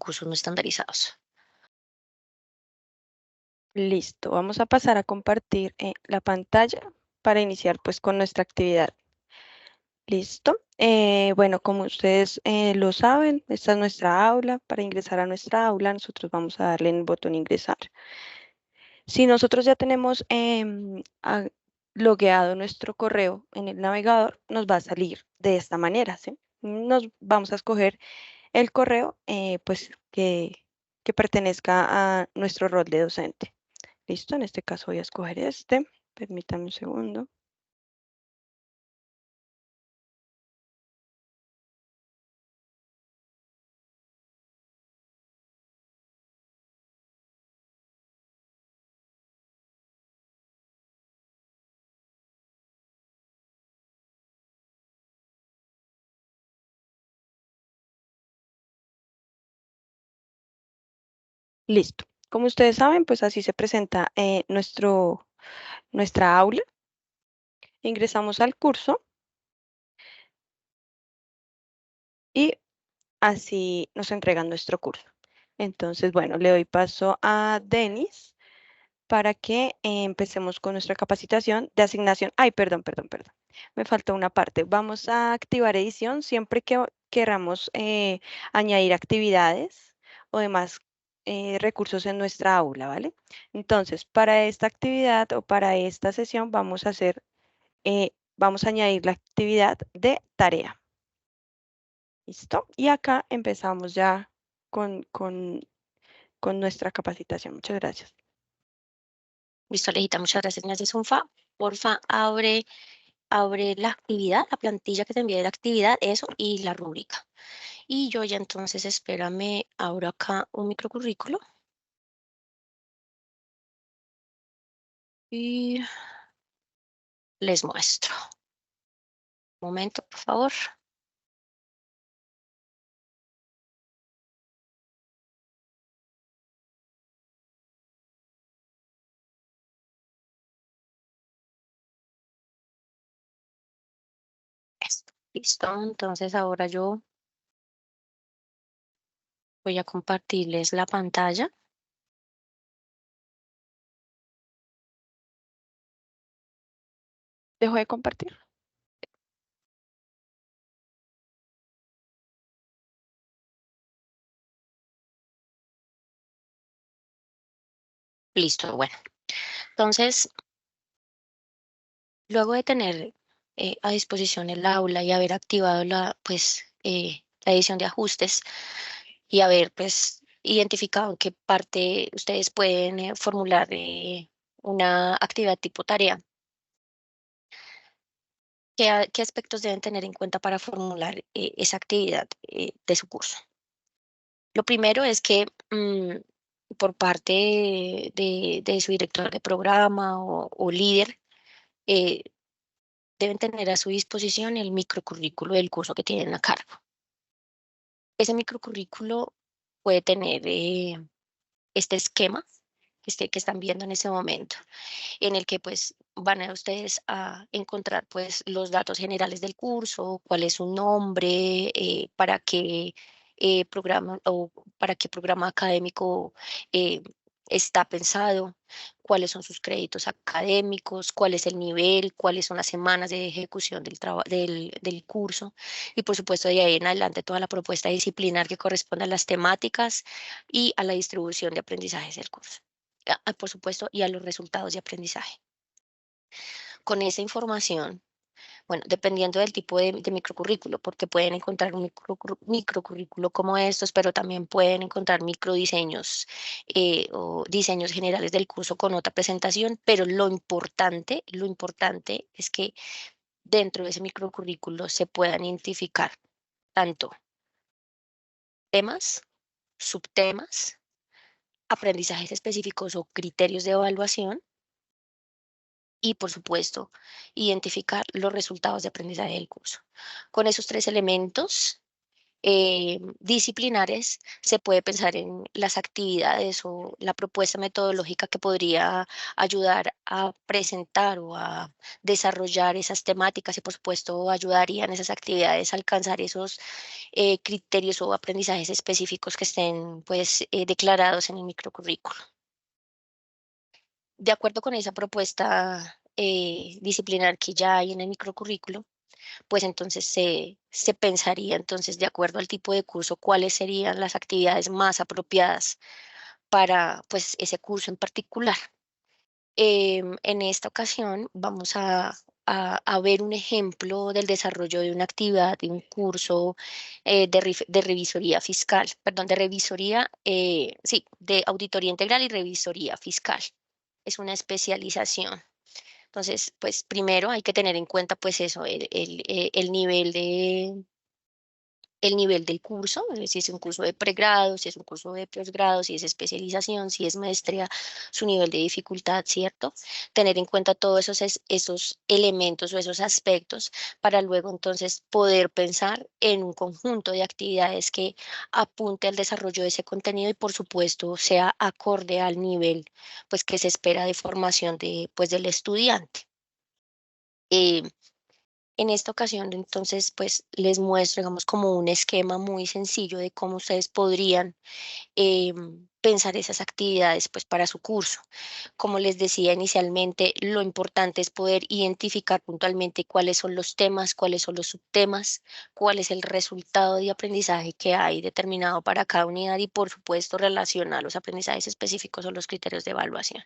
cursos no estandarizados. Listo, vamos a pasar a compartir la pantalla para iniciar pues con nuestra actividad. Listo. Bueno, como ustedes lo saben, esta es nuestra aula. Para ingresar a nuestra aula, nosotros vamos a darle en el botón ingresar. Si nosotros ya tenemos logueado nuestro correo en el navegador, nos va a salir de esta manera, ¿sí? Nos vamos a escoger el correo pues que pertenezca a nuestro rol de docente. Listo, en este caso voy a escoger este. Permítame un segundo. Listo. Como ustedes saben, pues así se presenta nuestra aula. Ingresamos al curso y así nos entregan nuestro curso. Entonces, bueno, le doy paso a Denis para que empecemos con nuestra capacitación de asignación. Ay, perdón. Me faltó una parte. Vamos a activar edición siempre que queramos añadir actividades o demás recursos en nuestra aula, ¿vale? Entonces, para esta actividad o para esta sesión vamos a añadir la actividad de tarea. ¿Listo? Y acá empezamos ya con nuestra capacitación. Muchas gracias. Listo, Alejita, muchas gracias. Me haces un porfa, abre la actividad, la plantilla que te envié de la actividad, eso, y la rúbrica. Y yo ya entonces, espérame, abro acá un microcurrículo. Y les muestro. Un momento, por favor. Esto. Listo, entonces ahora yo voy a compartirles la pantalla. ¿Dejo de compartir? Listo, bueno. Entonces, luego de tener a disposición el aula y haber activado la edición de ajustes y haber pues identificado en qué parte ustedes pueden formular una actividad tipo tarea, ¿qué aspectos deben tener en cuenta para formular esa actividad de su curso? Lo primero es que por parte de su director de programa o líder, eh, deben tener a su disposición el microcurrículo del curso que tienen a cargo. Ese microcurrículo puede tener este esquema que están viendo en este momento, en el que pues van a ustedes a encontrar pues los datos generales del curso, cuál es su nombre, para qué programa académico eh, está pensado, cuáles son sus créditos académicos, cuál es el nivel, cuáles son las semanas de ejecución del curso y por supuesto de ahí en adelante toda la propuesta disciplinar que corresponde a las temáticas y a la distribución de aprendizajes del curso. Por supuesto, y a los resultados de aprendizaje. Con esa información, bueno, dependiendo del tipo de microcurrículo, porque pueden encontrar un microcurrículo como estos, pero también pueden encontrar microdiseños o diseños generales del curso con otra presentación, pero lo importante es que dentro de ese microcurrículo se puedan identificar tanto temas, subtemas, aprendizajes específicos o criterios de evaluación y, por supuesto, identificar los resultados de aprendizaje del curso. Con esos tres elementos, disciplinares, se puede pensar en las actividades o la propuesta metodológica que podría ayudar a presentar o a desarrollar esas temáticas y, por supuesto, ayudarían esas actividades a alcanzar esos criterios o aprendizajes específicos que estén, pues, declarados en el microcurrículo. De acuerdo con esa propuesta disciplinar que ya hay en el microcurrículo, pues entonces se pensaría entonces de acuerdo al tipo de curso cuáles serían las actividades más apropiadas para pues ese curso en particular. En esta ocasión vamos a ver un ejemplo del desarrollo de una actividad, de un curso de revisoría fiscal, perdón, de revisoría, sí, de auditoría integral y revisoría fiscal. Es una especialización. Entonces, pues primero hay que tener en cuenta pues eso, el nivel del curso, si es un curso de pregrado, si es un curso de posgrado, si es especialización, si es maestría, su nivel de dificultad, ¿cierto? Tener en cuenta todos esos elementos o esos aspectos para luego entonces poder pensar en un conjunto de actividades que apunte al desarrollo de ese contenido y por supuesto sea acorde al nivel pues que se espera de formación pues del estudiante. Eh, en esta ocasión, entonces, pues les muestro, digamos, como un esquema muy sencillo de cómo ustedes podrían pensar esas actividades, pues, para su curso. Como les decía inicialmente, lo importante es poder identificar puntualmente cuáles son los temas, cuáles son los subtemas, cuál es el resultado de aprendizaje que hay determinado para cada unidad y, por supuesto, relacionar los aprendizajes específicos o los criterios de evaluación.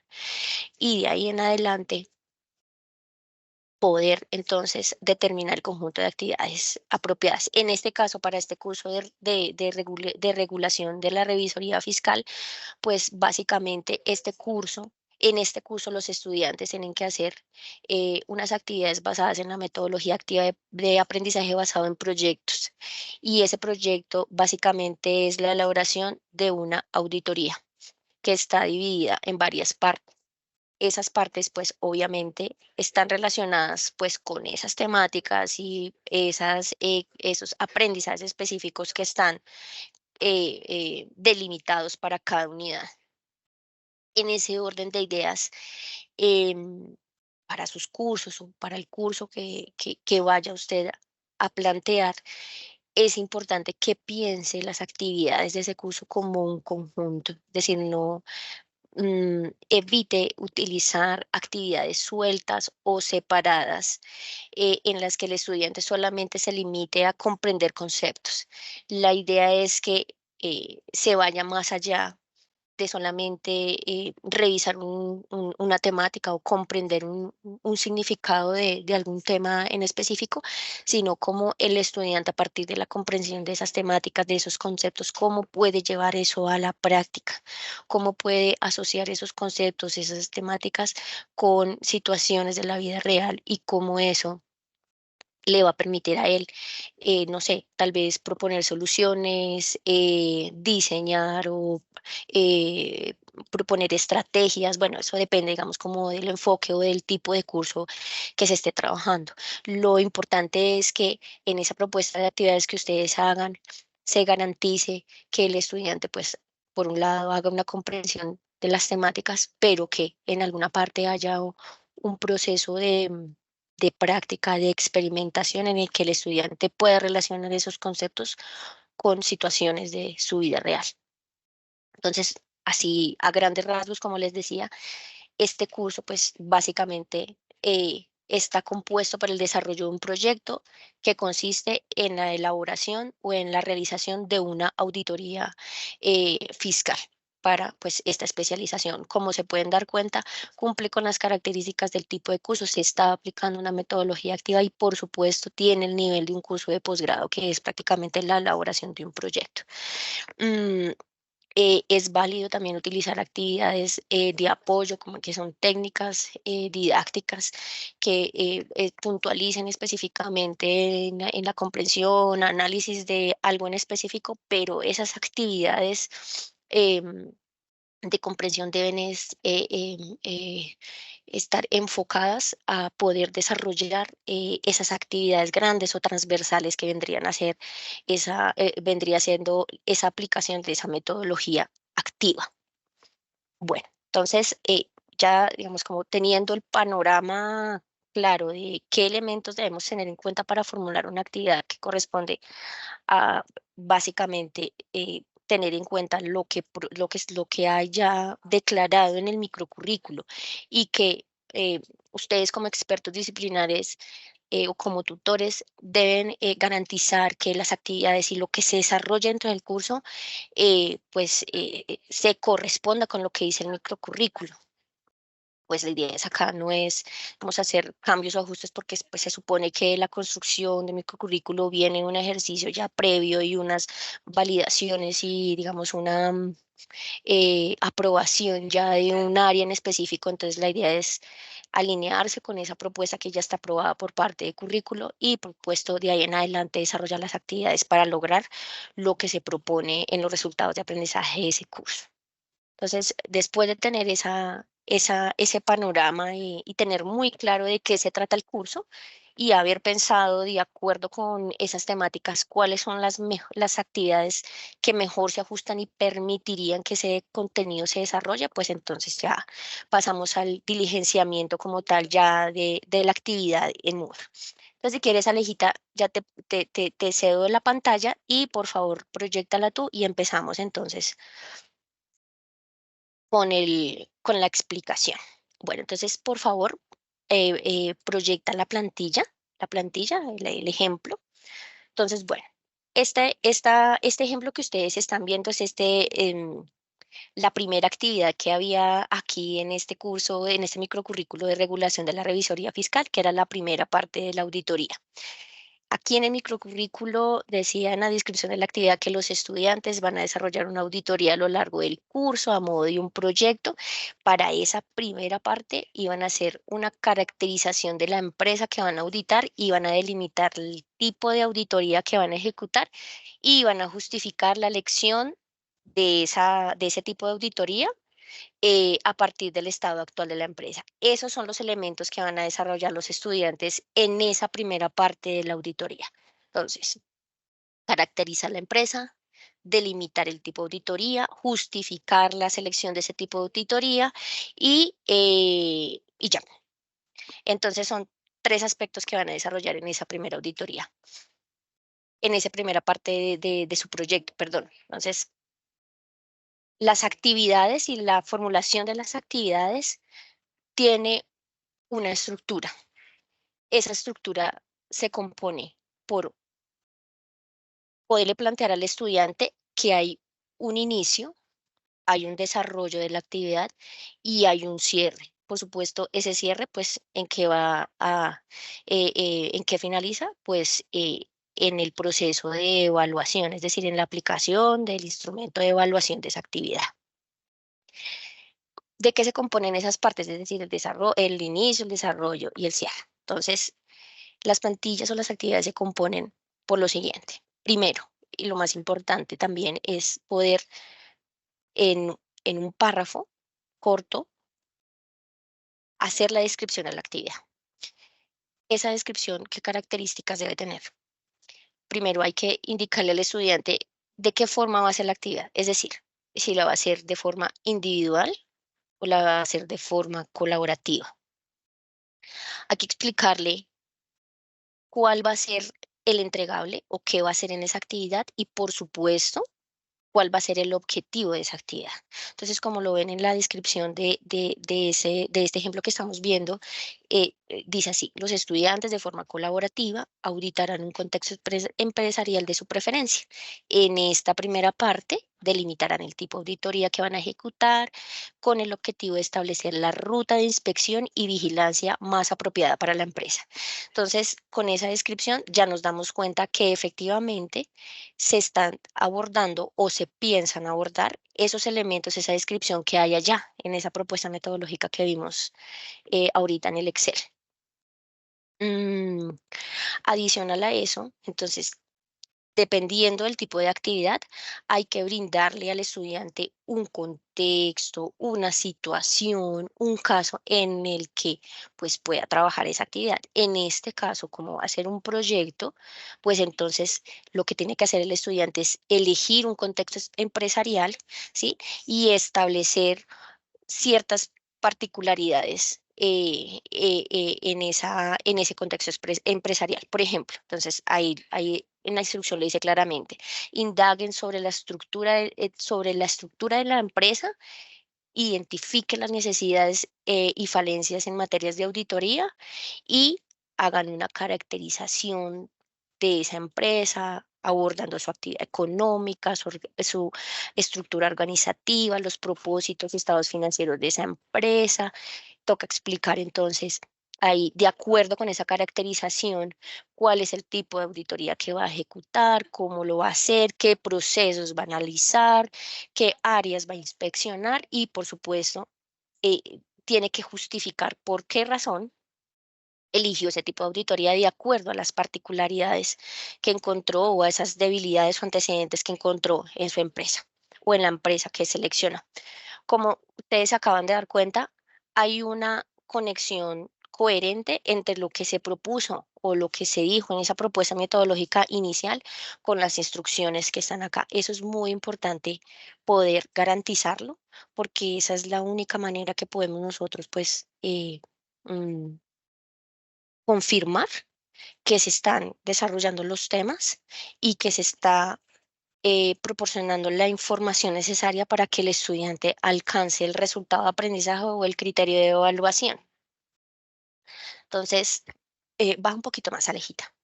Y de ahí en adelante poder entonces determinar el conjunto de actividades apropiadas. En este caso, para este curso de regulación de la revisoría fiscal, pues básicamente en este curso los estudiantes tienen que hacer unas actividades basadas en la metodología activa de aprendizaje basado en proyectos. Y ese proyecto básicamente es la elaboración de una auditoría que está dividida en varias partes. Esas partes, pues, obviamente están relacionadas, pues, con esas temáticas y esos aprendizajes específicos que están delimitados para cada unidad. En ese orden de ideas, em, para sus cursos o para el curso que vaya usted a plantear, es importante que piense las actividades de ese curso como un conjunto, es decir, no evite utilizar actividades sueltas o separadas en las que el estudiante solamente se limite a comprender conceptos. La idea es que se vaya más allá de solamente revisar una temática o comprender un significado de algún tema en específico, sino cómo el estudiante a partir de la comprensión de esas temáticas, de esos conceptos, cómo puede llevar eso a la práctica, cómo puede asociar esos conceptos, esas temáticas con situaciones de la vida real y cómo eso le va a permitir a él, no sé, tal vez proponer soluciones, diseñar o eh, proponer estrategias. Bueno, eso depende, digamos, como del enfoque o del tipo de curso que se esté trabajando. Lo importante es que en esa propuesta de actividades que ustedes hagan, se garantice que el estudiante, pues, por un lado, haga una comprensión de las temáticas, pero que en alguna parte haya un proceso de práctica, de experimentación en el que el estudiante pueda relacionar esos conceptos con situaciones de su vida real. Entonces, así a grandes rasgos, como les decía, este curso pues básicamente está compuesto por el desarrollo de un proyecto que consiste en la elaboración o en la realización de una auditoría fiscal para pues esta especialización. Como se pueden dar cuenta, cumple con las características del tipo de curso, se está aplicando una metodología activa y por supuesto tiene el nivel de un curso de posgrado que es prácticamente la elaboración de un proyecto. Mm, es válido también utilizar actividades de apoyo, como que son técnicas didácticas que puntualicen específicamente en la comprensión, análisis de algo en específico, pero esas actividades de comprensión deben estar enfocadas a poder desarrollar esas actividades grandes o transversales que vendrían a ser vendría siendo esa aplicación de esa metodología activa. Bueno, entonces ya digamos como teniendo el panorama claro de qué elementos debemos tener en cuenta para formular una actividad que corresponde a básicamente tener en cuenta lo que haya declarado en el microcurrículo y que ustedes como expertos disciplinares o como tutores deben garantizar que las actividades y lo que se desarrolla dentro del curso se corresponda con lo que dice el microcurrículo. Pues la idea es acá no es vamos a hacer cambios o ajustes porque pues, se supone que la construcción de microcurrículo viene en un ejercicio ya previo y unas validaciones y digamos una aprobación ya de un área en específico. Entonces la idea es alinearse con esa propuesta que ya está aprobada por parte del currículo y propuesto de ahí en adelante desarrollar las actividades para lograr lo que se propone en los resultados de aprendizaje de ese curso. Entonces, después de tener ese panorama y tener muy claro de qué se trata el curso y haber pensado de acuerdo con esas temáticas cuáles son las actividades que mejor se ajustan y permitirían que ese contenido se desarrolle, pues entonces ya pasamos al diligenciamiento como tal ya de la actividad en Moodle. Entonces, si quieres, Alejita, ya te cedo la pantalla y por favor, proyectala tú y empezamos entonces con la explicación. Bueno, entonces, por favor, proyecta la plantilla, el ejemplo. Entonces, bueno, este ejemplo que ustedes están viendo es la primera actividad que había aquí en este curso, en este microcurrículo de regulación de la revisoría fiscal, que era la primera parte de la auditoría. Aquí en el microcurrículo decía en la descripción de la actividad que los estudiantes van a desarrollar una auditoría a lo largo del curso a modo de un proyecto. Para esa primera parte iban a hacer una caracterización de la empresa que van a auditar y van a delimitar el tipo de auditoría que van a ejecutar y van a justificar la elección de ese tipo de auditoría a partir del estado actual de la empresa. Esos son los elementos que van a desarrollar los estudiantes en esa primera parte de la auditoría. Entonces, caracterizar la empresa, delimitar el tipo de auditoría, justificar la selección de ese tipo de auditoría y ya. Entonces, son tres aspectos que van a desarrollar en esa primera auditoría, en esa primera parte de su proyecto, perdón. Entonces, las actividades y la formulación de las actividades tiene una estructura. Esa estructura se compone por poderle plantear al estudiante que hay un inicio, hay un desarrollo de la actividad y hay un cierre. Por supuesto, ese cierre, pues, ¿en qué finaliza? Pues, en el proceso de evaluación, es decir, en la aplicación del instrumento de evaluación de esa actividad. ¿De qué se componen esas partes? Es decir, el inicio, el desarrollo y el cierre. Entonces, las plantillas o las actividades se componen por lo siguiente. Primero, y lo más importante también es poder en, en un párrafo corto hacer la descripción de la actividad. Esa descripción, ¿qué características debe tener? Primero hay que indicarle al estudiante de qué forma va a ser la actividad, es decir, si la va a hacer de forma individual o la va a hacer de forma colaborativa. Hay que explicarle cuál va a ser el entregable o qué va a hacer en esa actividad y, por supuesto, cuál va a ser el objetivo de esa actividad. Entonces, como lo ven en la descripción de este ejemplo que estamos viendo, dice así: los estudiantes de forma colaborativa auditarán un contexto empresarial de su preferencia. En esta primera parte, delimitarán el tipo de auditoría que van a ejecutar con el objetivo de establecer la ruta de inspección y vigilancia más apropiada para la empresa. Entonces, con esa descripción ya nos damos cuenta que efectivamente se están abordando o se piensan abordar esos elementos, esa descripción que hay allá en esa propuesta metodológica que vimos ahorita en el Excel. Mm, Adicional a eso, entonces, dependiendo del tipo de actividad, hay que brindarle al estudiante un contexto, una situación, un caso en el que pues pueda trabajar esa actividad. En este caso, como va a ser un proyecto, pues entonces lo que tiene que hacer el estudiante es elegir un contexto empresarial, ¿sí? Y establecer ciertas particularidades en ese contexto empresarial. Por ejemplo, entonces ahí en la instrucción le dice claramente, indaguen sobre la estructura de la empresa, identifiquen las necesidades y falencias en materias de auditoría y hagan una caracterización de esa empresa, abordando su actividad económica, su estructura organizativa, los propósitos y estados financieros de esa empresa. Toca explicar entonces ahí, de acuerdo con esa caracterización, cuál es el tipo de auditoría que va a ejecutar, cómo lo va a hacer, qué procesos va a analizar, qué áreas va a inspeccionar y, por supuesto, tiene que justificar por qué razón eligió ese tipo de auditoría de acuerdo a las particularidades que encontró o a esas debilidades o antecedentes que encontró en su empresa o en la empresa que seleccionó. Como ustedes se acaban de dar cuenta, hay una conexión coherente entre lo que se propuso o lo que se dijo en esa propuesta metodológica inicial con las instrucciones que están acá. Eso es muy importante poder garantizarlo, porque esa es la única manera que podemos nosotros, pues, mm, confirmar que se están desarrollando los temas y que se está proporcionando la información necesaria para que el estudiante alcance el resultado de aprendizaje o el criterio de evaluación. Entonces, va un poquito más alejita.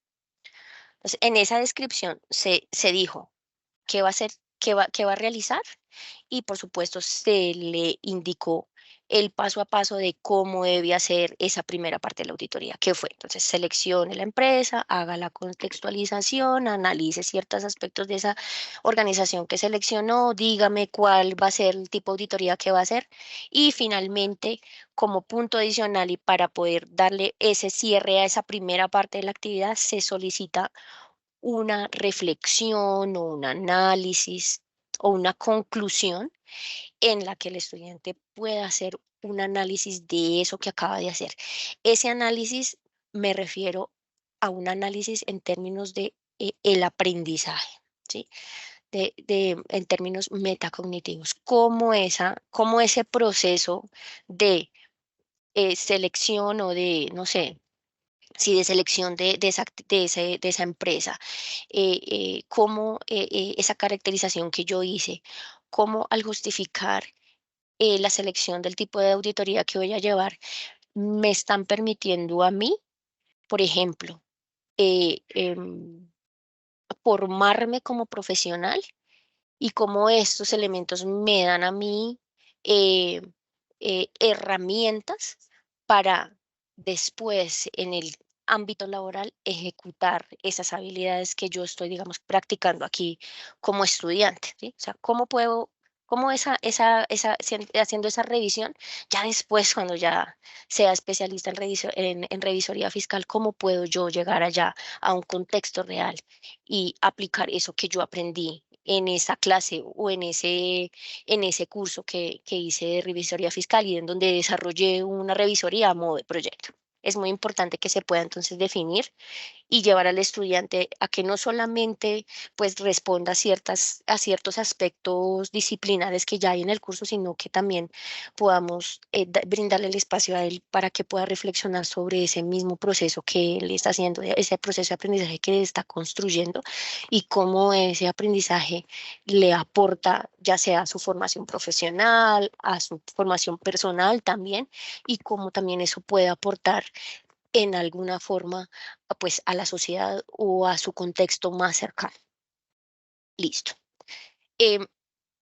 Entonces, en esa descripción se dijo qué va a hacer, qué va a realizar y por supuesto se le indicó el paso a paso de cómo debe hacer esa primera parte de la auditoría, que fue, entonces seleccione la empresa, haga la contextualización, analice ciertos aspectos de esa organización que seleccionó, dígame cuál va a ser el tipo de auditoría que va a hacer y finalmente, como punto adicional y para poder darle ese cierre a esa primera parte de la actividad, se solicita una reflexión o un análisis o una conclusión en la que el estudiante pueda hacer un análisis de eso que acaba de hacer. Ese análisis me refiero a un análisis en términos de el aprendizaje, ¿sí? En términos metacognitivos, cómo ese proceso de selección o de, no sé, sí, de selección de esa empresa, cómo esa caracterización que yo hice, cómo al justificar la selección del tipo de auditoría que voy a llevar, me están permitiendo a mí, por ejemplo, eh, em, formarme como profesional y cómo estos elementos me dan a mí eh, herramientas para después en el ámbito laboral ejecutar esas habilidades que yo estoy, digamos, practicando aquí como estudiante, ¿sí? O sea, ¿cómo puedo, cómo haciendo esa revisión, ya después cuando ya sea especialista en revisoría fiscal, cómo puedo yo llegar allá a un contexto real y aplicar eso que yo aprendí en esa clase o en ese curso que hice de revisoría fiscal y en donde desarrollé una revisoría a modo de proyecto? Es muy importante que se pueda entonces definir y llevar al estudiante a que no solamente pues responda a ciertos aspectos disciplinares que ya hay en el curso, sino que también podamos brindarle el espacio a él para que pueda reflexionar sobre ese mismo proceso que él está haciendo, ese proceso de aprendizaje que está construyendo y cómo ese aprendizaje le aporta ya sea a su formación profesional, a su formación personal también, y cómo también eso puede aportar en alguna forma, pues, a la sociedad o a su contexto más cercano. Listo. Em,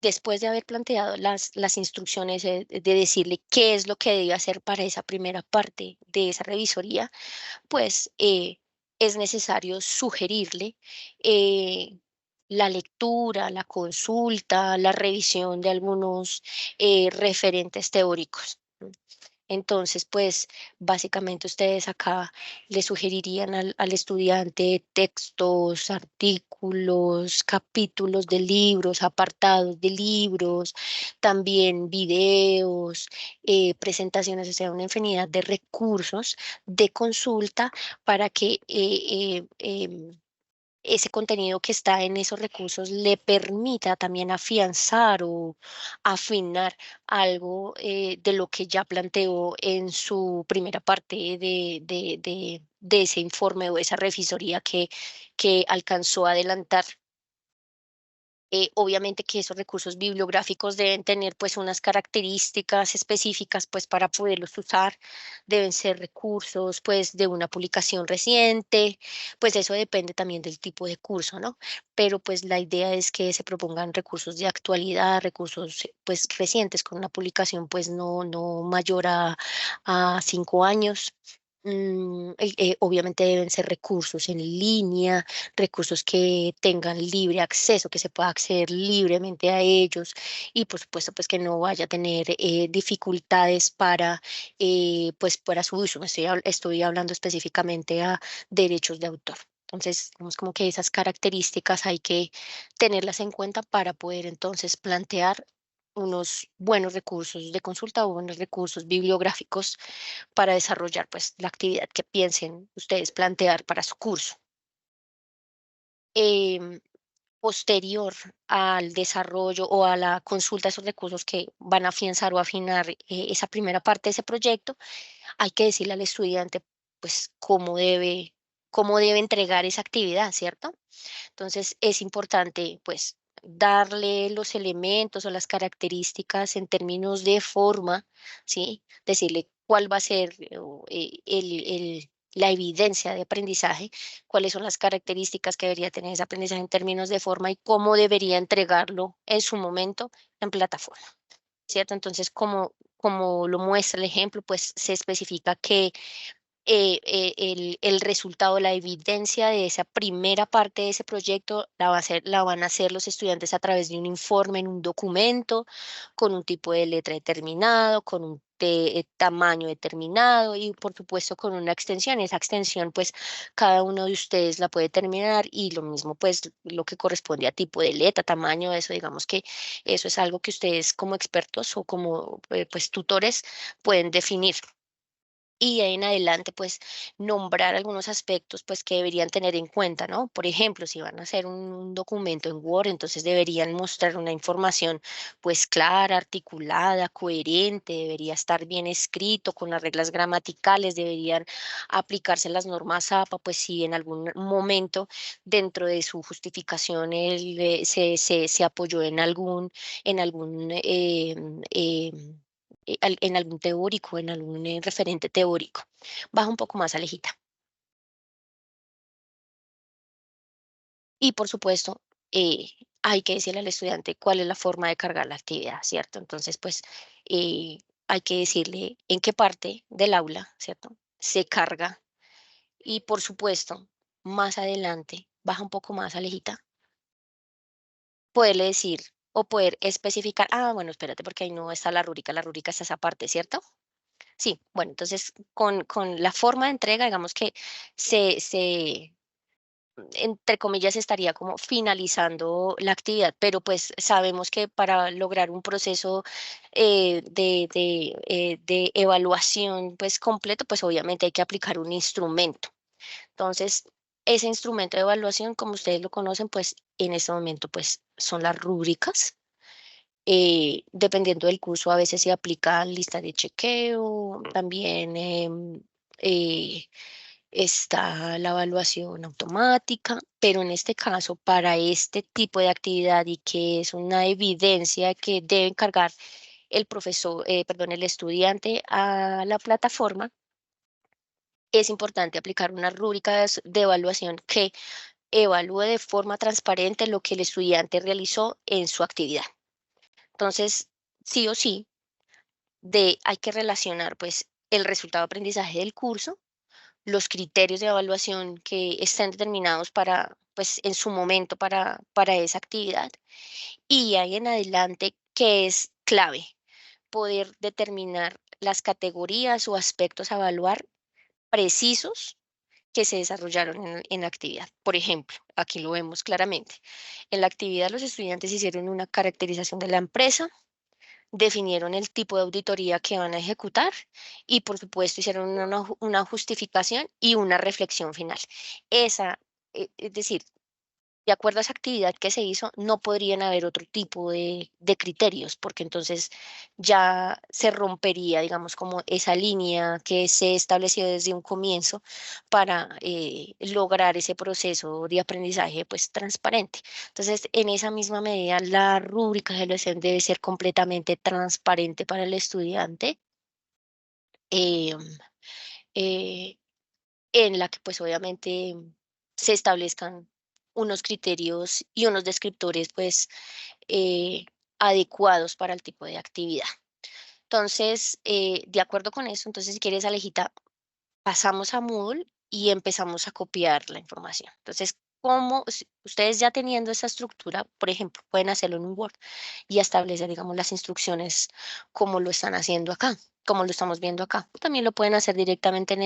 Después de haber planteado las instrucciones, de decirle qué es lo que debe hacer para esa primera parte de esa revisoría, pues, es necesario sugerirle, la lectura, la consulta, la revisión de algunos, referentes teóricos. Entonces, pues básicamente ustedes acá le sugerirían al estudiante textos, artículos, capítulos de libros, apartados de libros, también videos, presentaciones, o sea, una infinidad de recursos de consulta para que ese contenido que está en esos recursos le permita también afianzar o afinar algo de lo que ya planteó en su primera parte de ese informe o esa revisoría que alcanzó a adelantar. Obviamente que esos recursos bibliográficos deben tener pues unas características específicas pues para poderlos usar, deben ser recursos pues de una publicación reciente, pues eso depende también del tipo de curso, ¿no? Pero pues la idea es que se propongan recursos de actualidad, recursos pues recientes con una publicación pues no mayor a 5 años. Obviamente deben ser recursos en línea, recursos que tengan libre acceso, que se pueda acceder libremente a ellos y por supuesto pues que no vaya a tener dificultades pues para su uso. Estoy hablando específicamente a derechos de autor. Entonces, digamos como que esas características hay que tenerlas en cuenta para poder entonces plantear unos buenos recursos de consulta o buenos recursos bibliográficos para desarrollar pues la actividad que piensen ustedes plantear para su curso. Em, Posterior al desarrollo o a la consulta de esos recursos que van a afianzar o afinar esa primera parte de ese proyecto, hay que decirle al estudiante, pues, cómo debe entregar esa actividad, ¿cierto? Entonces, es importante, pues, darle los elementos o las características en términos de forma, ¿sí? Decirle cuál va a ser la evidencia de aprendizaje, cuáles son las características que debería tener ese aprendizaje en términos de forma y cómo debería entregarlo en su momento en plataforma, ¿cierto? Entonces, como lo muestra el ejemplo, pues se especifica que el resultado, la evidencia de esa primera parte de ese proyecto la van a hacer los estudiantes a través de un informe en un documento, con un tipo de letra determinado, con un tamaño determinado y por supuesto con una extensión. Esa extensión, pues cada uno de ustedes la puede terminar y lo mismo, pues lo que corresponde a tipo de letra, tamaño, eso digamos que eso es algo que ustedes como expertos o como pues tutores pueden definir y de ahí en adelante, pues, nombrar algunos aspectos, pues, que deberían tener en cuenta, ¿no? Por ejemplo, si van a hacer un documento en Word, entonces deberían mostrar una información, pues, clara, articulada, coherente, debería estar bien escrito, con las reglas gramaticales, deberían aplicarse las normas APA, pues, si en algún momento dentro de su justificación él, se apoyó en algún teórico, en algún referente teórico. Baja un poco más, Alejita. Y por supuesto, eh, hay que decirle al estudiante cuál es la forma de cargar la actividad, ¿cierto? Entonces, pues, eh, hay que decirle en qué parte del aula, ¿cierto? Se carga y por supuesto, más adelante, baja un poco más, Alejita, poderle decir o poder especificar, bueno, espérate, porque ahí no está la rúbrica está esa parte, ¿cierto? Sí, bueno, entonces con la forma de entrega, digamos que se entre comillas, estaría como finalizando la actividad, pero pues sabemos que para lograr un proceso de evaluación pues completo, pues obviamente hay que aplicar un instrumento. Entonces, ese instrumento de evaluación, como ustedes lo conocen, pues en este momento pues son las rúbricas. Dependiendo del curso, a veces se aplica lista de chequeo, también eh, está la evaluación automática, pero en este caso, para este tipo de actividad y que es una evidencia que debe encargar el profesor, perdón, el estudiante a la plataforma, es importante aplicar una rúbrica de evaluación que evalúe de forma transparente lo que el estudiante realizó en su actividad. Entonces, sí o sí, hay que relacionar pues el resultado de aprendizaje del curso, los criterios de evaluación que estén determinados para, pues en su momento para esa actividad y ahí en adelante que es clave poder determinar las categorías o aspectos a evaluar precisos que se desarrollaron en la actividad. Por ejemplo, aquí lo vemos claramente. En la actividad los estudiantes hicieron una caracterización de la empresa, definieron el tipo de auditoría que van a ejecutar y, por supuesto, hicieron una justificación y una reflexión final. Esa, es decir, de acuerdo a esa actividad que se hizo, no podrían haber otro tipo de criterios, porque entonces ya se rompería, digamos, como esa línea que se estableció desde un comienzo para lograr ese proceso de aprendizaje, pues, transparente. Entonces, en esa misma medida, la rúbrica de evaluación debe ser completamente transparente para el estudiante, em, eh, en la que, pues, obviamente se establezcan unos criterios y unos descriptores, pues, eh, adecuados para el tipo de actividad. Entonces, de acuerdo con eso, entonces, si quieres, Alejita, pasamos a Moodle y empezamos a copiar la información. Entonces, ¿cómo ustedes ya teniendo esa estructura, por ejemplo, pueden hacerlo en un Word y establecer, digamos, las instrucciones como lo están haciendo acá, como lo estamos viendo acá? También lo pueden hacer directamente en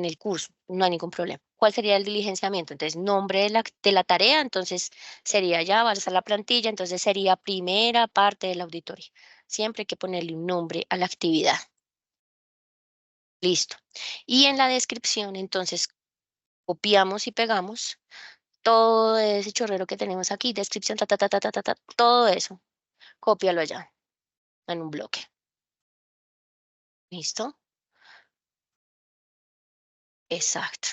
el curso, no hay ningún problema. ¿Cuál sería el diligenciamiento? Entonces, nombre de la tarea, entonces sería ya, va a estar la plantilla, entonces sería primera parte de la auditoría. Siempre hay que ponerle un nombre a la actividad. Listo. Y en la descripción, entonces, copiamos y pegamos todo ese chorrero que tenemos aquí, descripción, ta, ta, ta, ta, ta, ta, ta, todo eso, cópialo allá, en un bloque. ¿Listo? Exacto.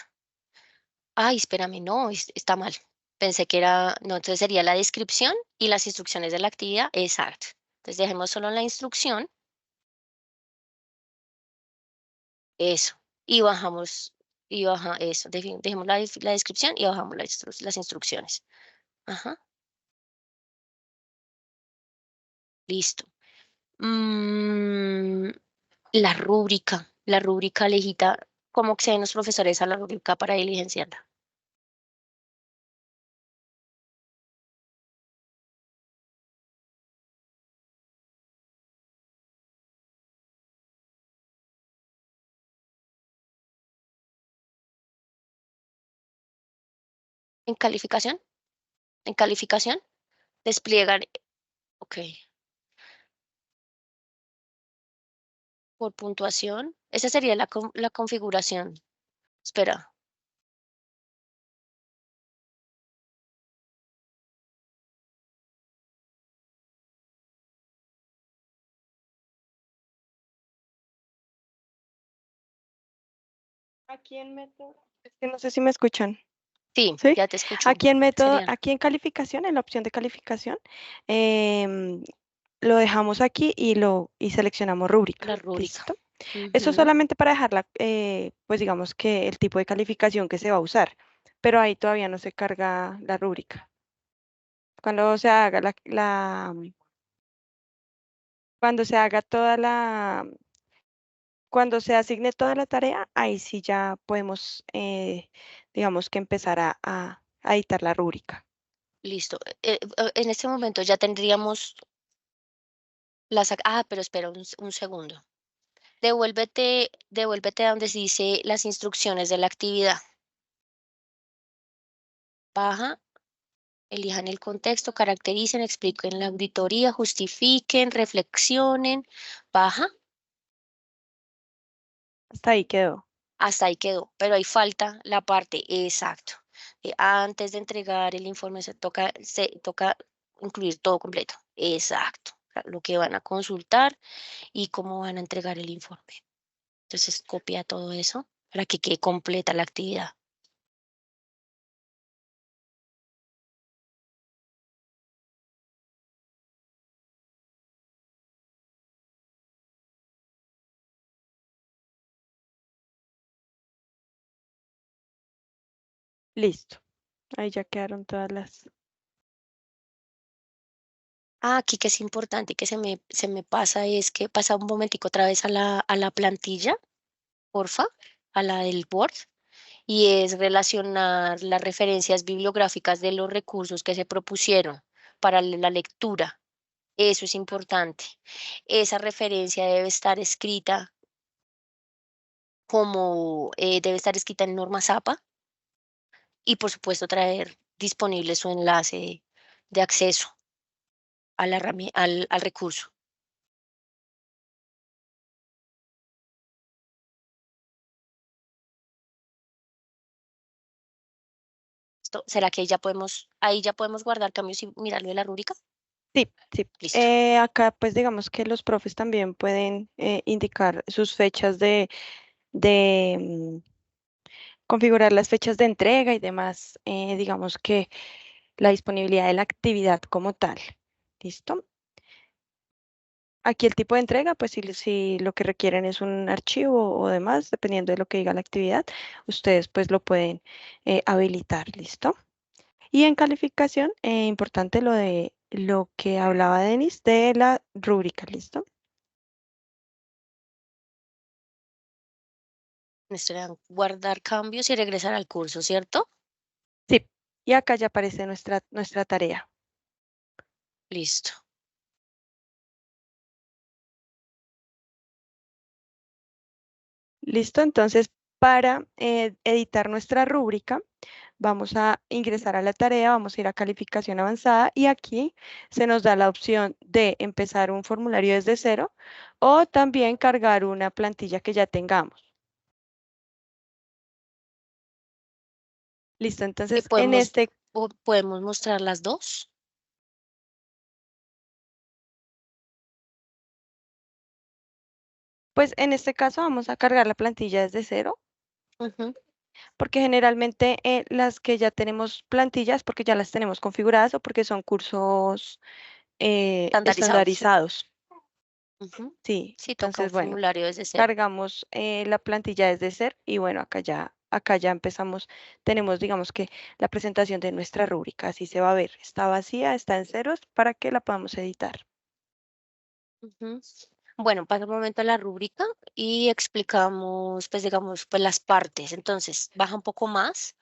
Ay, espérame, no, está mal. Pensé que era, no, entonces sería la descripción y las instrucciones de la actividad. Exacto. Entonces dejemos solo la instrucción, eso, y bajamos, y baja eso, dejemos la descripción y bajamos las instrucciones. Ajá, listo. Mm, la rúbrica, Alejita, ¿cómo acceden los profesores a la rúbrica para diligenciarla? ¿En calificación? ¿En calificación? Despliegan, ok, por puntuación. Esa sería la configuración. Espera, Aquí en método, es que no sé si me escuchan. sí, ¿Sí? ya te escucho. Aquí en método, Sería, aquí en calificación, en la opción de calificación, em, lo dejamos aquí y seleccionamos la rúbrica. rúbrica. ¿Listo? Eso es Ujú. solamente para dejarla, pues digamos que el tipo de calificación que se va a usar, pero ahí todavía no se carga la rúbrica. Cuando se haga cuando se haga cuando se asigne toda la tarea, ahí sí ya podemos, digamos que empezar a editar la rúbrica. Listo. En este momento ya tendríamos pero espera un segundo. Devuélvete a donde se dice las instrucciones de la actividad. Baja, elijan el contexto, caractericen, expliquen la auditoría, justifiquen, reflexionen. Baja, Hasta ahí quedó. hasta ahí quedó, pero ahí falta la parte exacto. Antes de entregar el informe se toca incluir todo completo. Exacto. O sea, lo que van a consultar y cómo van a entregar el informe. Entonces copia todo eso para que quede completa la actividad. Listo. Ahí ya quedaron todas las. Aquí que es importante que se me pasa es que pasa un momentico otra vez a la plantilla, porfa, a la del Word, y es relacionar las referencias bibliográficas de los recursos que se propusieron para la lectura. Eso es importante. Esa referencia debe estar escrita debe estar escrita en norma ZAPA y, por supuesto, traer disponible su enlace de acceso a la al recurso. ¿Será que ahí ya podemos guardar cambios y mirarlo de la rúbrica? Sí, sí. Listo. Acá pues digamos que los profes también pueden indicar sus fechas de configurar las fechas de entrega y demás, digamos que la disponibilidad de la actividad como tal. ¿Listo? Aquí el tipo de entrega, pues si lo que requieren es un archivo o demás, dependiendo de lo que diga la actividad, ustedes pues lo pueden habilitar, ¿listo? Y en calificación, importante lo de lo que hablaba Denis de la rúbrica, ¿listo? Esto le dan guardar cambios y regresar al curso, ¿cierto? Sí, y acá ya aparece nuestra tarea. Listo. ¿Listo? Entonces, para editar nuestra rúbrica, vamos a ingresar a la tarea, vamos a ir a calificación avanzada y aquí se nos da la opción de empezar un formulario desde cero o también cargar una plantilla que ya tengamos. Listo, Y entonces en este, podemos mostrar las dos. pues en este caso vamos a cargar la plantilla desde cero Ujú. porque generalmente las que ya tenemos plantillas, porque ya las tenemos configuradas o porque son cursos Estandarizados. estandarizados. Ujú. Sí, Sí, toca un entonces bueno. formulario desde cero. Cargamos la plantilla desde ser y bueno, acá ya empezamos, tenemos digamos que la presentación de nuestra rúbrica, así se va a ver, está vacía, está en ceros para que la podamos editar. Ujú. Bueno, pasa un momento a la rúbrica y explicamos, pues digamos, pues las partes. Entonces, baja un poco más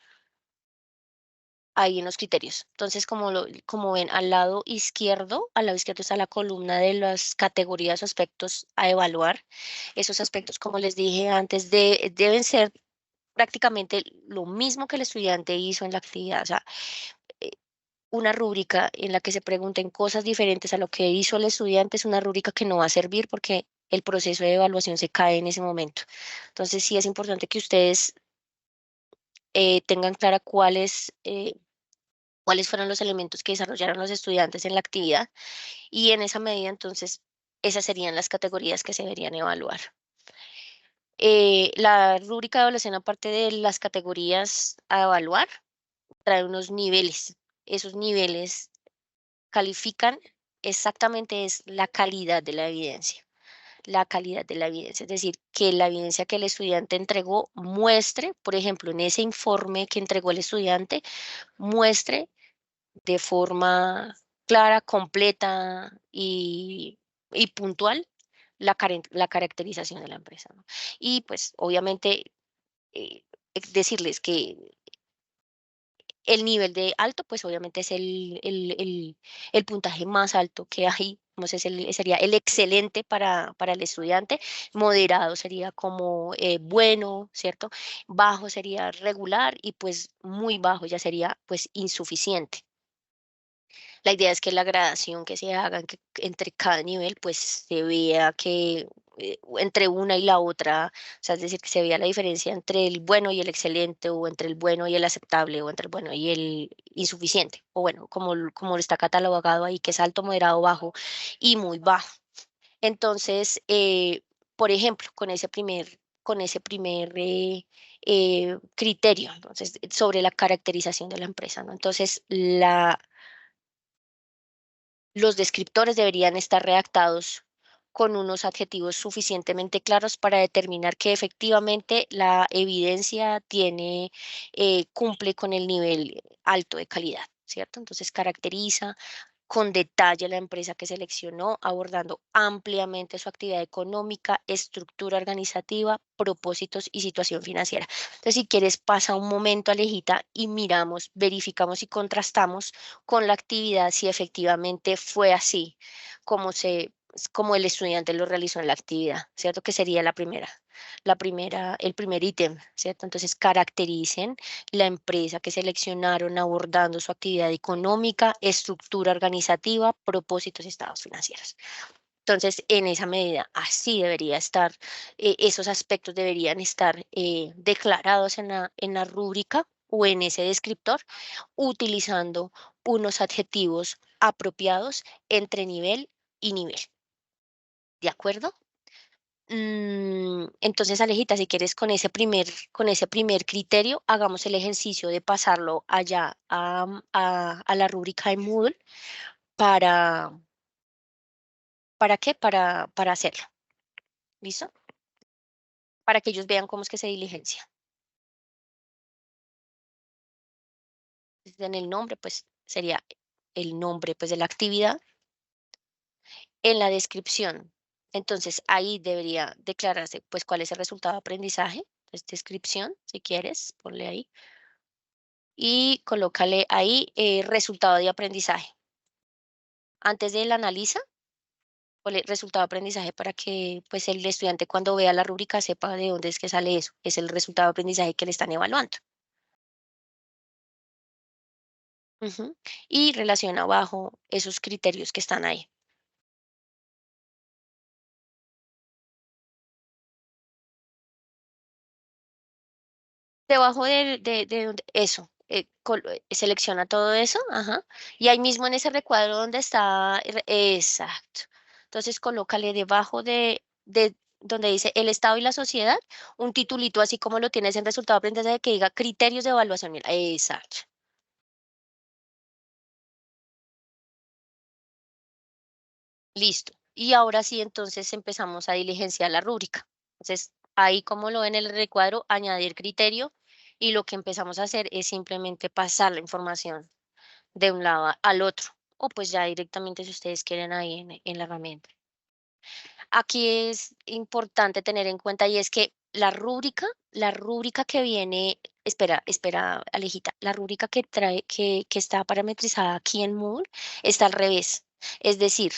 ahí en los criterios. Entonces, como ven, al lado izquierdo está la columna de las categorías o aspectos a evaluar. Esos aspectos, como les dije antes, deben ser prácticamente lo mismo que el estudiante hizo en la actividad. O sea, eh, una rúbrica en la que se pregunten cosas diferentes a lo que hizo el estudiante es una rúbrica que no va a servir porque el proceso de evaluación se cae en ese momento. Entonces, sí es importante que ustedes tengan clara cuáles fueron los elementos que desarrollaron los estudiantes en la actividad y en esa medida, entonces, esas serían las categorías que se deberían evaluar. La rúbrica de evaluación, aparte de las categorías a evaluar, trae unos niveles. Esos niveles califican exactamente es la calidad de la evidencia. La calidad de la evidencia, es decir, que la evidencia que el estudiante entregó muestre, por ejemplo, en ese informe que entregó el estudiante, muestre de forma clara, completa y puntual la caracterización de la empresa, ¿no? Y pues obviamente eh, decirles que el nivel de alto, pues obviamente es el puntaje más alto que hay, como sería el excelente para el estudiante, moderado sería como bueno, ¿cierto? Bajo sería regular y pues muy bajo ya sería pues insuficiente. La idea es que la gradación que se haga entre cada nivel, pues se vea que entre una y la otra, o sea, es decir, que se vea la diferencia entre el bueno y el excelente, o entre el bueno y el aceptable, o entre el bueno y el insuficiente, o bueno, como lo está catalogado ahí, que es alto, moderado, bajo y muy bajo. Entonces, por ejemplo, con ese primer criterio, entonces, sobre la caracterización de la empresa, ¿no? Entonces, los descriptores deberían estar redactados con unos adjetivos suficientemente claros para determinar que efectivamente la evidencia cumple con el nivel alto de calidad, ¿cierto? Entonces caracteriza con detalle la empresa que seleccionó, abordando ampliamente su actividad económica, estructura organizativa, propósitos y situación financiera. Entonces, si quieres, pasa un momento, Alejita, y miramos, verificamos y contrastamos con la actividad si efectivamente fue así, como como el estudiante lo realizó en la actividad, ¿cierto? Que sería el primer ítem, ¿cierto? Entonces, caractericen la empresa que seleccionaron abordando su actividad económica, estructura organizativa, propósitos y estados financieros. Entonces, en esa medida, así debería estar, esos aspectos deberían estar declarados en la rúbrica o en ese descriptor, utilizando unos adjetivos apropiados entre nivel y nivel. ¿De acuerdo? Entonces, Alejita, si quieres con ese primer criterio, hagamos el ejercicio de pasarlo allá a la rúbrica de Moodle para, ¿para qué? Para hacerlo. ¿Listo? Para que ellos vean cómo es que se diligencia. En el nombre, pues sería el nombre pues, de la actividad. En la descripción, entonces ahí debería declararse pues cuál es el resultado de aprendizaje. Entonces, descripción, si quieres, ponle ahí. Y colócale ahí resultado de aprendizaje. Antes del analiza, ponle resultado de aprendizaje para que pues el estudiante cuando vea la rúbrica sepa de dónde es que sale eso. Es el resultado de aprendizaje que le están evaluando. Ujú. Y relaciona abajo esos criterios que están ahí. Debajo de donde, eso, selecciona todo eso, ajá, y ahí mismo en ese recuadro donde está, exacto. Entonces colócale debajo de donde dice el Estado y la sociedad, un titulito así como lo tienes en resultado de aprendizaje que diga criterios de evaluación. Mira, exacto. Listo. Y ahora sí, entonces empezamos a diligenciar la rúbrica. Entonces, ahí como lo ven en el recuadro, añadir criterio y lo que empezamos a hacer es simplemente pasar la información de un lado al otro, o pues ya directamente si ustedes quieren ahí en la herramienta. Aquí es importante tener en cuenta y es que la rúbrica que viene, espera, Alejita, la rúbrica que trae, que está parametrizada aquí en Moodle está al revés. Es decir,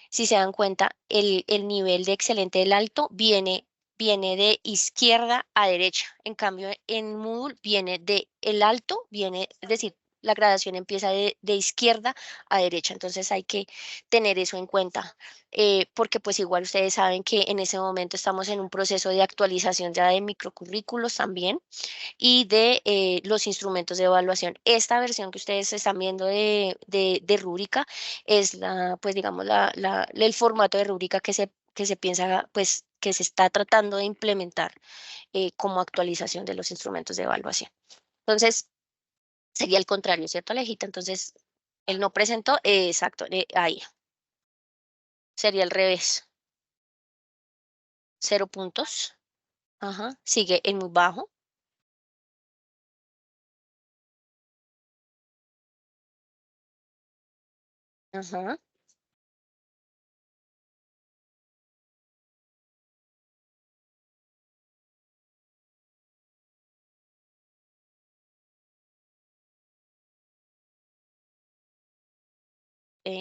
si se dan cuenta, el nivel de excelente del alto viene de izquierda a derecha. En cambio, en Moodle viene de el alto, es decir, la gradación empieza de izquierda a derecha. Entonces hay que tener eso en cuenta, porque pues igual ustedes saben que en ese momento estamos en un proceso de actualización ya de microcurrículos también y de los instrumentos de evaluación. Esta versión que ustedes están viendo de rúbrica es pues digamos, el formato de rúbrica que se piensa, pues, que se está tratando de implementar como actualización de los instrumentos de evaluación. Entonces, sería el contrario, ¿cierto, Alejita? Entonces, él no presentó, exacto, ahí, sería el revés, 0 puntos, ajá, sigue en muy bajo, ajá,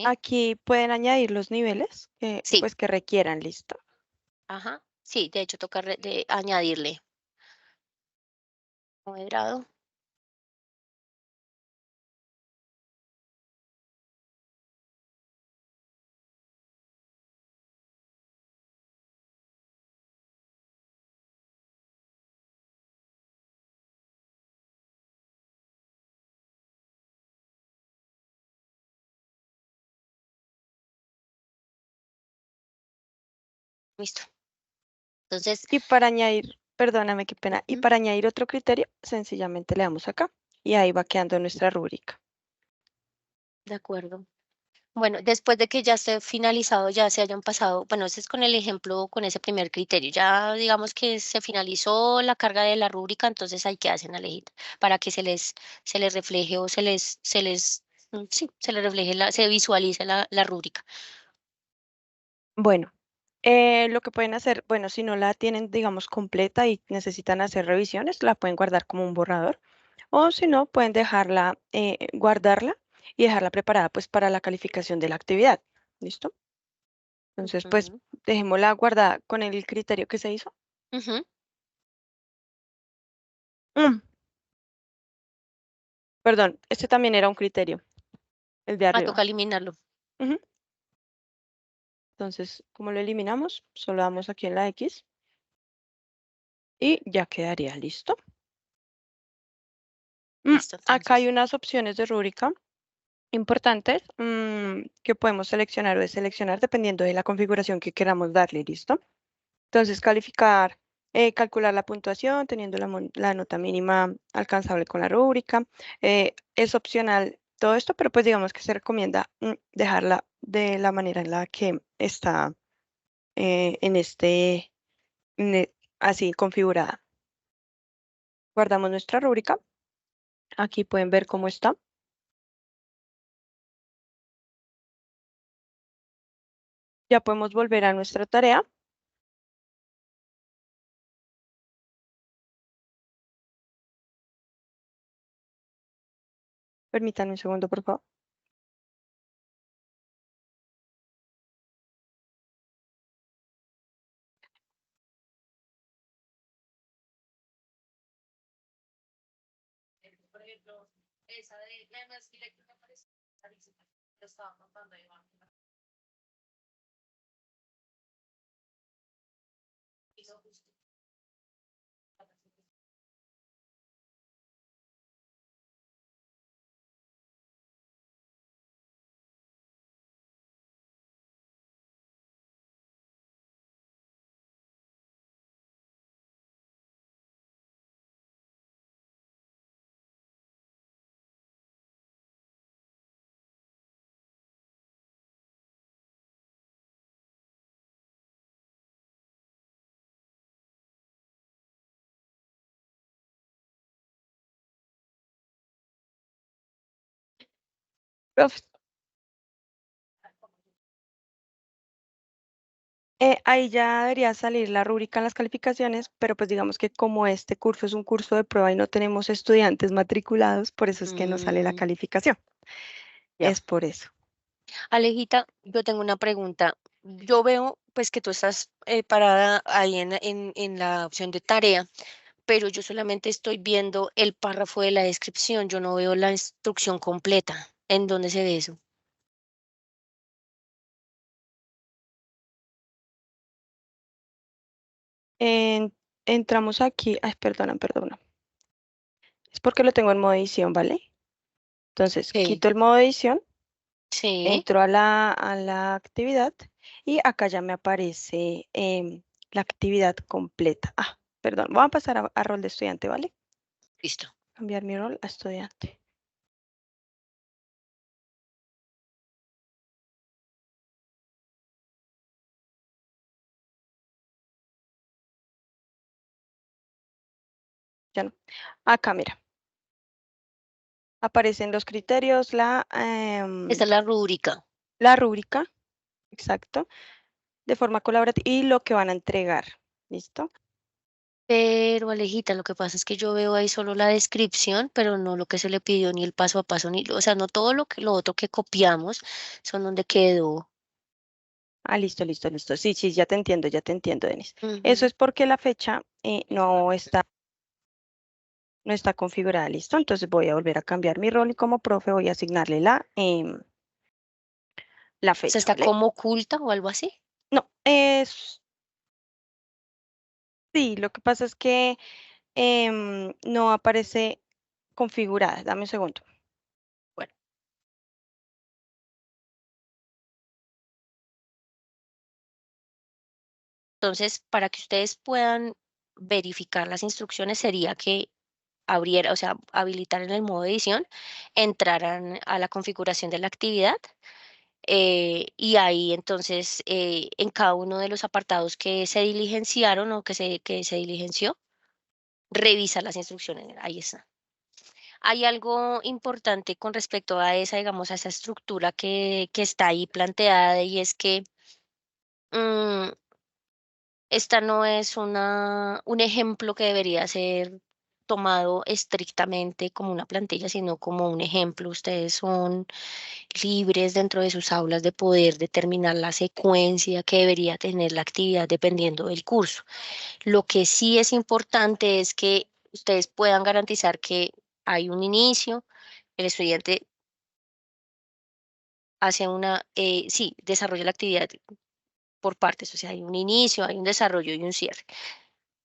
Aquí pueden añadir los niveles que, sí, pues, que requieran, listo. ajá, sí, de hecho toca añadirle moderado. Listo. Entonces, Y para añadir, perdóname, qué pena, y ujú, para añadir otro criterio, sencillamente le damos acá y ahí va quedando nuestra rúbrica. de acuerdo. Bueno, después de que ya esté finalizado, ya se hayan pasado, bueno, ese es con el ejemplo, con ese primer criterio. Ya digamos que se finalizó la carga de la rúbrica, entonces hay que hacen, Alejita, para que se les refleje o se les Sí, se le refleje, se visualiza la rúbrica. Bueno, lo que pueden hacer, bueno, si no la tienen, digamos, completa y necesitan hacer revisiones, la pueden guardar como un borrador. O si no, pueden dejarla, guardarla y dejarla preparada pues para la calificación de la actividad. ¿Listo? Entonces, pues Ujú, dejémosla guardada con el criterio que se hizo. ujú. Mm, perdón, este también era un criterio, el de Toca arriba. eliminarlo. Ujú. Entonces, como lo eliminamos, solo damos aquí en la X y ya quedaría listo. Listo, Acá hay entonces. unas opciones de rúbrica importantes que podemos seleccionar o deseleccionar dependiendo de la configuración que queramos darle, ¿listo? Entonces, calificar, calcular la puntuación teniendo la nota mínima alcanzable con la rúbrica. Es opcional todo esto, pero pues digamos que se recomienda dejarla de la manera en la que está en así configurada. Guardamos nuestra rúbrica. Aquí pueden ver cómo está. Ya podemos volver a nuestra tarea. Permítanme un segundo, por favor. Por ejemplo, esa de la más directa me parece clarísima. Lo estaba contando ahí abajo. Hizo justo. Prof, ahí ya debería salir la rúbrica en las calificaciones, pero pues digamos que como este curso es un curso de prueba y no tenemos estudiantes matriculados, por eso es que no sale la Mm, calificación. ya. Es por eso. Alejita, yo tengo una pregunta. Yo veo pues que tú estás parada ahí en la opción de tarea, pero yo solamente estoy viendo el párrafo de la descripción, yo no veo la instrucción completa. ¿En dónde se ve eso? En- entramos aquí, ay, perdona. Es porque lo tengo en modo edición, ¿vale? Entonces, Sí. quito el modo edición, Sí, entro a la actividad y acá ya me aparece la actividad completa. Ah, perdón, voy a pasar a rol de estudiante, ¿vale? listo. Cambiar mi rol a estudiante. Ya no. Acá, mira, aparecen los criterios, Esta es la rúbrica. la rúbrica, exacto, de forma colaborativa y lo que van a entregar. ¿Listo? Pero Alejita, lo que pasa es que yo veo ahí solo la descripción, pero no lo que se le pidió, ni el paso a paso, ni, o sea, no todo lo otro que copiamos son donde quedó. Ah, listo. Sí, sí, ya te entiendo, Denis. Eso Ujú. es porque la fecha no está configurada, ¿listo? Entonces voy a volver a cambiar mi rol y como profe voy a asignarle la O sea, fecha, está ¿vale? como oculta o algo así. No, sí, lo que pasa es que no aparece configurada. Dame un segundo. Bueno, entonces, para que ustedes puedan verificar las instrucciones, sería que abriera, o sea, habilitar en el modo edición, entraran a la configuración de la actividad y ahí entonces en cada uno de los apartados que se diligenciaron o que se diligenció, revisa las instrucciones. Ahí está. Hay algo importante con respecto a esa, digamos, a esa estructura que está ahí planteada y es que mm, esta no es un ejemplo que debería ser tomado estrictamente como una plantilla, sino como un ejemplo. Ustedes son libres dentro de sus aulas de poder determinar la secuencia que debería tener la actividad dependiendo del curso. Lo que sí es importante es que ustedes puedan garantizar que hay un inicio, el estudiante hace sí, desarrolla la actividad por partes, o sea, hay un inicio, hay un desarrollo y un cierre.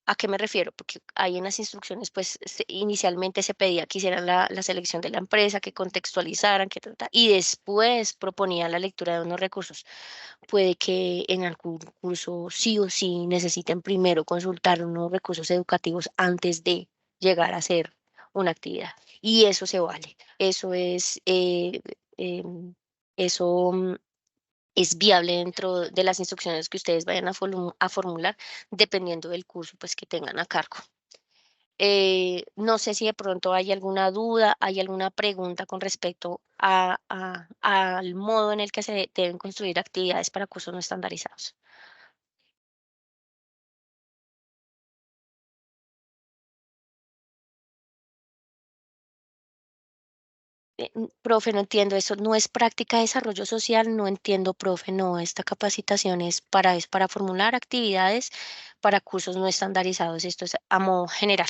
¿A qué me refiero? Porque ahí en las instrucciones, pues inicialmente se pedía que hicieran la selección de la empresa, que contextualizaran, y después proponían la lectura de unos recursos. Puede que en algún curso sí o sí necesiten primero consultar unos recursos educativos antes de llegar a hacer una actividad. Y eso se vale. Em, eso es viable dentro de las instrucciones que ustedes vayan a formular, dependiendo del curso pues, que tengan a cargo. No sé si de pronto hay alguna duda, hay alguna pregunta con respecto al modo en el que se deben construir actividades para cursos no estandarizados. Profe, no entiendo eso. No es práctica de desarrollo social, no entiendo, profe, no. Esta capacitación es para formular actividades para cursos no estandarizados. Esto es a modo general.